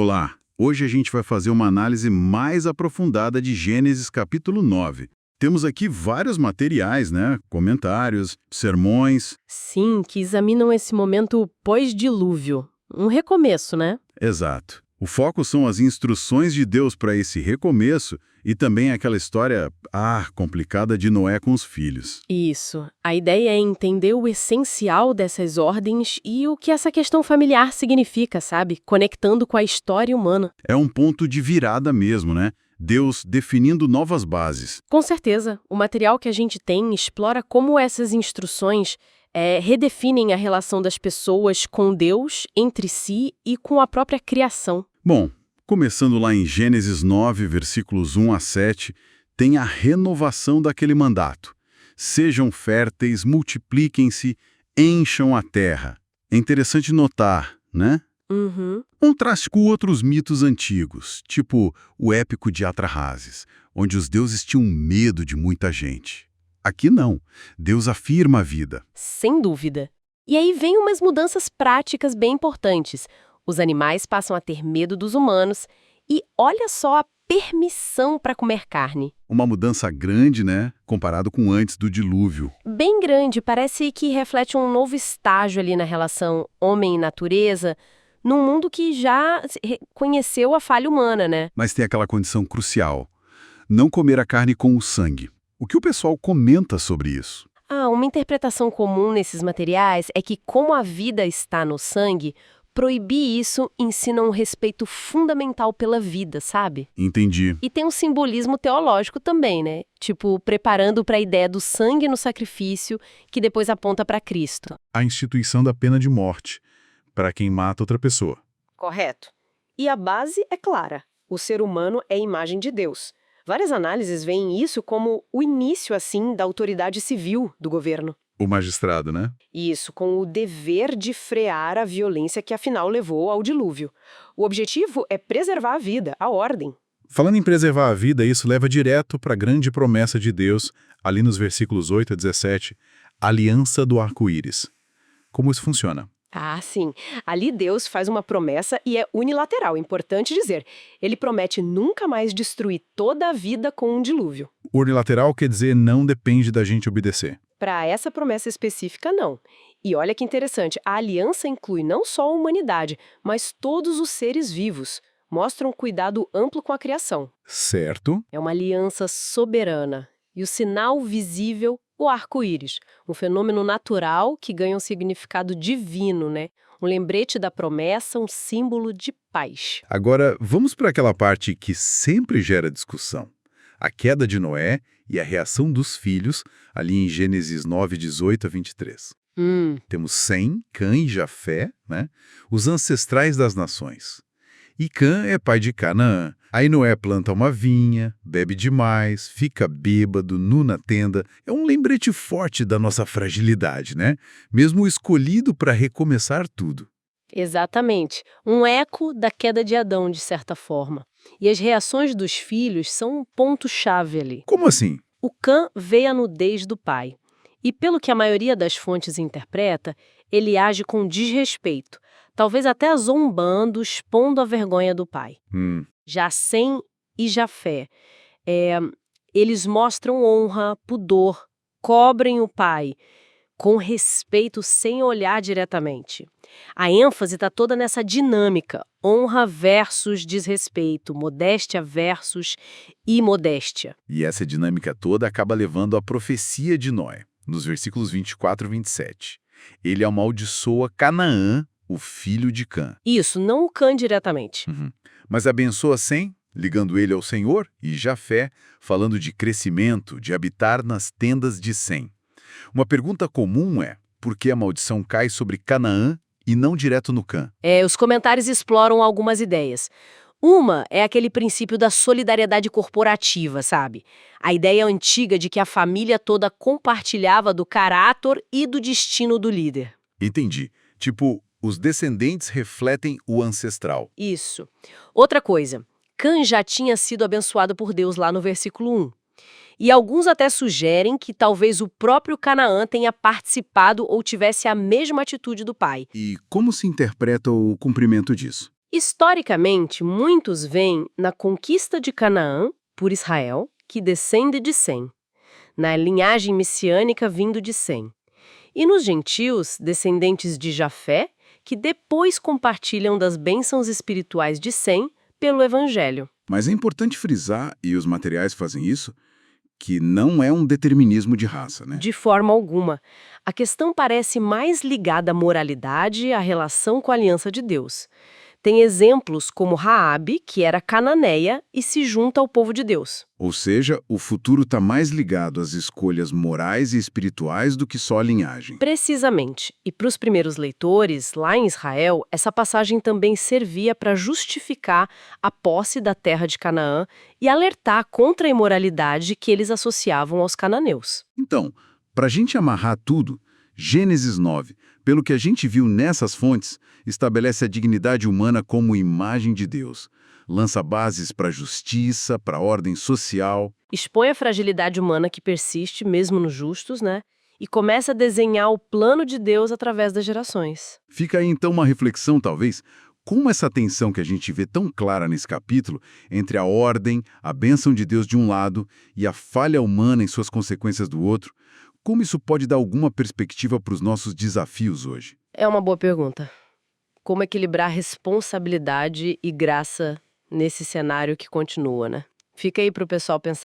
Olá, hoje a gente vai fazer uma análise mais aprofundada de Gênesis capítulo 9. Temos aqui vários materiais, né? Comentários, sermões. Sim, que examinam esse momento pós-dilúvio. Um recomeço, né? Exato. O foco são as instruções de Deus para esse recomeço e também aquela história, complicada de Noé com os filhos. Isso. A ideia é entender o essencial dessas ordens e o que essa questão familiar significa, sabe? Conectando com a história humana. É um ponto de virada mesmo, né? Deus definindo novas bases. Com certeza, o material que a gente tem explora como essas instruções redefinem a relação das pessoas com Deus, entre si e com a própria criação. Bom, começando lá em Gênesis 9, versículos 1 a 7, tem a renovação daquele mandato. Sejam férteis, multipliquem-se, encham a terra. É interessante notar, né? Uhum. Contraste com outros mitos antigos, tipo o épico de Atrahasis, onde os deuses tinham medo de muita gente. Aqui não. Deus afirma a vida. Sem dúvida. E aí vem umas mudanças práticas bem importantes. Os animais passam a ter medo dos humanos e olha só a permissão para comer carne. Uma mudança grande, né? Comparado com antes do dilúvio. Bem grande, parece que reflete um novo estágio ali na relação homem e natureza, num mundo que já conheceu a falha humana, né? Mas tem aquela condição crucial: não comer a carne com o sangue. O que o pessoal comenta sobre isso? Uma interpretação comum nesses materiais é que, como a vida está no sangue, proibir isso ensina um respeito fundamental pela vida, sabe? Entendi. E tem um simbolismo teológico também, né? Tipo, preparando para a ideia do sangue no sacrifício, que depois aponta para Cristo. A instituição da pena de morte para quem mata outra pessoa. Correto. E a base é clara. O ser humano é imagem de Deus. Várias análises veem isso como o início, assim, da autoridade civil do governo. O magistrado, né? Isso, com o dever de frear a violência que afinal levou ao dilúvio. O objetivo é preservar a vida, a ordem. Falando em preservar a vida, isso leva direto para a grande promessa de Deus, ali nos versículos 8 a 17, a aliança do arco-íris. Como isso funciona? Sim. Ali Deus faz uma promessa e é unilateral, importante dizer. Ele promete nunca mais destruir toda a vida com um dilúvio. Unilateral quer dizer não depende da gente obedecer. Para essa promessa específica, não. E olha que interessante, a aliança inclui não só a humanidade, mas todos os seres vivos. Mostra um cuidado amplo com a criação. Certo. É uma aliança soberana. E o sinal visível, o arco-íris. Um fenômeno natural que ganha um significado divino, né? Um lembrete da promessa, um símbolo de paz. Agora, vamos para aquela parte que sempre gera discussão. A queda de Noé e a reação dos filhos, ali em Gênesis 9, 18 a 23. Temos Sem, Cã e Jafé, né? Os ancestrais das nações. E Cã é pai de Canaã. Aí Noé planta uma vinha, bebe demais, fica bêbado, nu na tenda. É um lembrete forte da nossa fragilidade, né? Mesmo escolhido para recomeçar tudo. Exatamente. Um eco da queda de Adão, de certa forma. E as reações dos filhos são um ponto-chave ali. Como assim? O Cã vê a nudez do pai. E pelo que a maioria das fontes interpreta, ele age com desrespeito, talvez até zombando, expondo a vergonha do pai. Já Sem e Jafé, eles mostram honra, pudor, cobrem o pai, com respeito sem olhar diretamente. A ênfase está toda nessa dinâmica, honra versus desrespeito, modéstia versus imodéstia. E essa dinâmica toda acaba levando à profecia de Noé, nos versículos 24 e 27. Ele amaldiçoa Canaã, o filho de Cã. Isso, não o Cã diretamente. Mas abençoa Sem, ligando ele ao Senhor, e Jafé, falando de crescimento, de habitar nas tendas de Sem. Uma pergunta comum é, por que a maldição cai sobre Canaã e não direto no Cã? Os comentários exploram algumas ideias. Uma é aquele princípio da solidariedade corporativa, sabe? A ideia antiga de que a família toda compartilhava do caráter e do destino do líder. Entendi. Tipo, os descendentes refletem o ancestral. Isso. Outra coisa, Cã já tinha sido abençoado por Deus lá no versículo 1. E alguns até sugerem que talvez o próprio Canaã tenha participado ou tivesse a mesma atitude do pai. E como se interpreta o cumprimento disso? Historicamente, muitos veem na conquista de Canaã por Israel, que descende de Sem, na linhagem messiânica vindo de Sem, e nos gentios, descendentes de Jafé, que depois compartilham das bênçãos espirituais de Sem pelo Evangelho. Mas é importante frisar, e os materiais fazem isso, que não é um determinismo de raça, né? De forma alguma. A questão parece mais ligada à moralidade e à relação com a aliança de Deus. Tem exemplos como Raabe, que era cananeia e se junta ao povo de Deus. Ou seja, o futuro está mais ligado às escolhas morais e espirituais do que só a linhagem. Precisamente. E para os primeiros leitores, lá em Israel, essa passagem também servia para justificar a posse da terra de Canaã e alertar contra a imoralidade que eles associavam aos cananeus. Então, para a gente amarrar tudo, Gênesis 9, pelo que a gente viu nessas fontes, estabelece a dignidade humana como imagem de Deus. Lança bases para a justiça, para a ordem social. Expõe a fragilidade humana que persiste, mesmo nos justos, né? E começa a desenhar o plano de Deus através das gerações. Fica aí então uma reflexão, talvez, como essa tensão que a gente vê tão clara nesse capítulo entre a ordem, a bênção de Deus de um lado e a falha humana em suas consequências do outro, como isso pode dar alguma perspectiva para os nossos desafios hoje? É uma boa pergunta. Como equilibrar responsabilidade e graça nesse cenário que continua, né? Fica aí para o pessoal pensar.